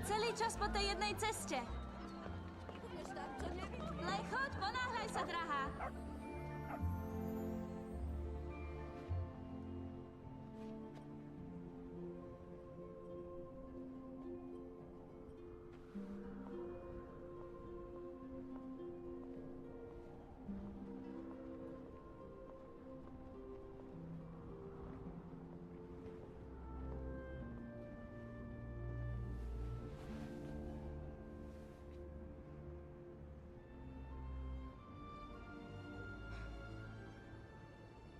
celý čas po tej jednej ceste. Lej, choď, ponáhľaj sa, drahá.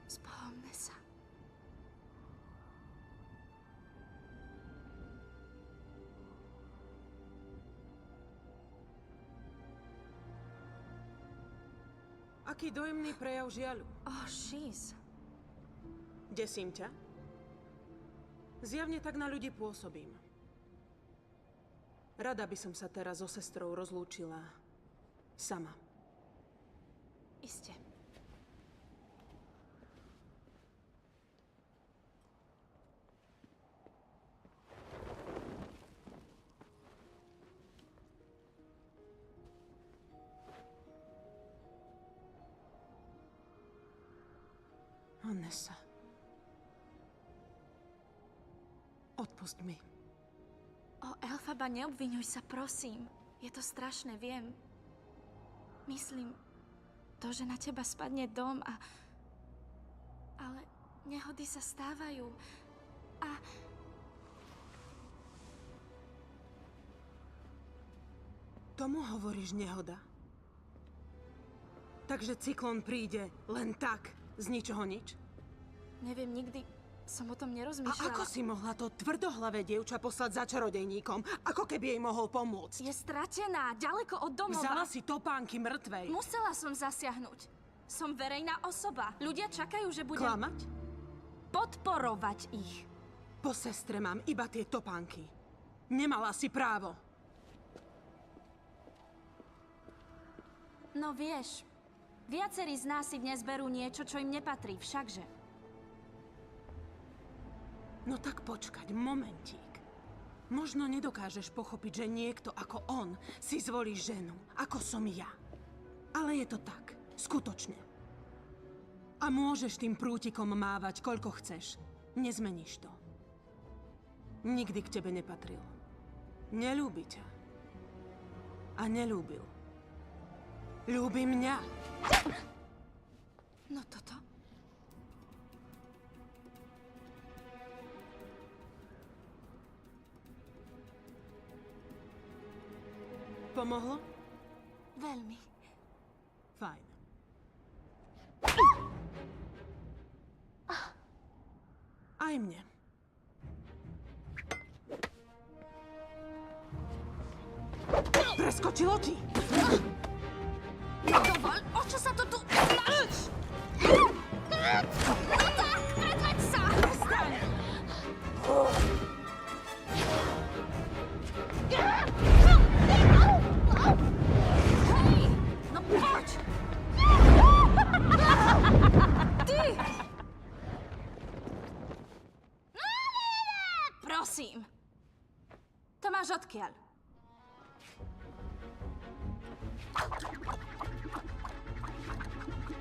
Spomne sa. Aký dojemný prejav žiaľu. Šiz. Desím ťa? Zjavne tak na ľudí pôsobím. Rada by som sa teraz so sestrou rozlúčila sama. Iste. Annessa. Odpusť mi. Elfaba, neobviňuj sa, prosím. Je to strašné, viem. Myslím, to, že na teba spadne dom ale nehody sa stávajú. Tomu hovoríš nehoda? Takže cyklón príde len tak, z ničoho nič? Neviem, nikdy som o tom A nerozmýšľala. ako si mohla to tvrdohlavé dievča poslať za čarodejníkom? Ako keby jej mohol pomôcť? Je stratená, ďaleko od domova. Vzala si topánky mŕtvej. Musela som zasiahnuť. Som verejná osoba. Ľudia čakajú, že budem... Klamať? Podporovať ich. Po sestre mám iba tie topánky. Nemala si právo. No vieš, viacerí z nás si dnes berú niečo, čo im nepatrí, všakže. No tak počkať, momentík. Možno nedokážeš pochopiť, že niekto ako on si zvolí ženu, ako som ja. Ale je to tak, skutočne. A môžeš tým prútikom mávať, koľko chceš. Nezmeníš to. Nikdy k tebe nepatril. Neľúbi ťa. A neľúbil. Ľúbi mňa. No toto? Pomohlo? Veľmi. Fajn. Aj mne. Preskočilo ti! Dovol, o čo sa to tu snažíš? No tak, predveď sa! Prestaň! Hej, no poď! Ty! Prosím. To máš odkiaľ?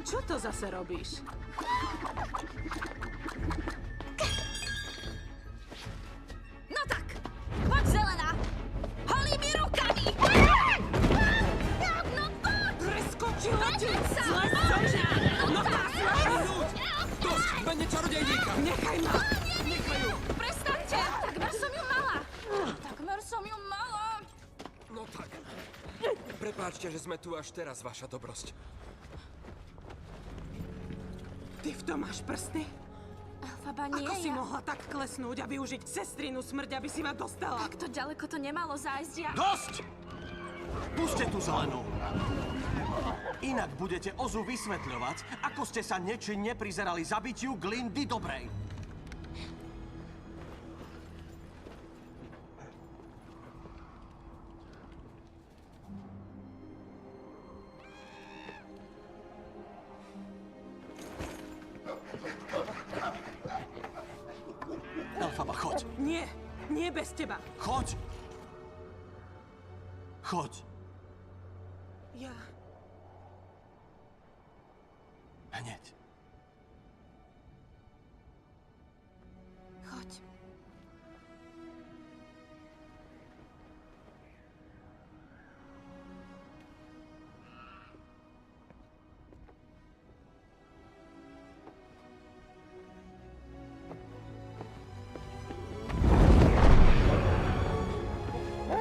Čo to zase robíš? No tak, poď zelená! Holými rukami! No poď! Preskočilo ti! Predveď sa! Zle zožia! No tak! Dosť! Mene čarodejníka! Nechaj ma! Nechaj ju! Prestaňte! Takmer som ju mala! Takmer som ju mala! No tak. Prepáčte, že sme tu až teraz, vaša dobrosť. Ty v tom máš prsty? Elfaba, nie, Ako si ja... mohla tak klesnúť a využiť sestrinu smrť, aby si ma dostala? Takto ďaleko to nemalo zájsť, ja... Dosť! Puste tú zelenú. Inak budete Ozu vysvetľovať, ako ste sa nečinne prizerali zabitiu Glindy Dobrej. Nie bez teba. Choď! Choď. Ja... Hneď. Choď.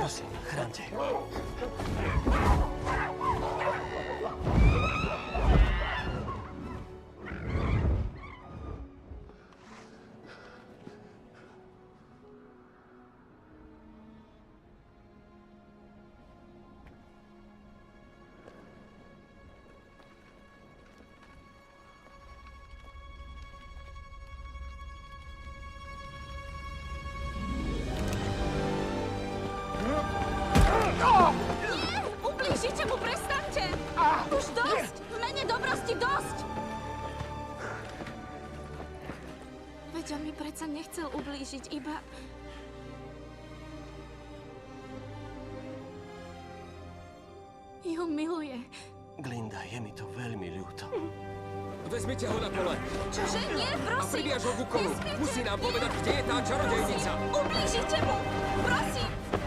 Prosím, chránte. Ublížite mu, prestaňte! Už dosť! V mene dobrosti dosť! Veď on mi predsa nechcel ublížiť, iba... Ju miluje. Glinda, je mi to veľmi ľúto. Vezmite ho na pole Čože? Nie, a prosím! priviaž ho ku kolu. Nesmiete! Musí nám povedať, kde je tá čarodejnica. Ublížite mu! Prosím!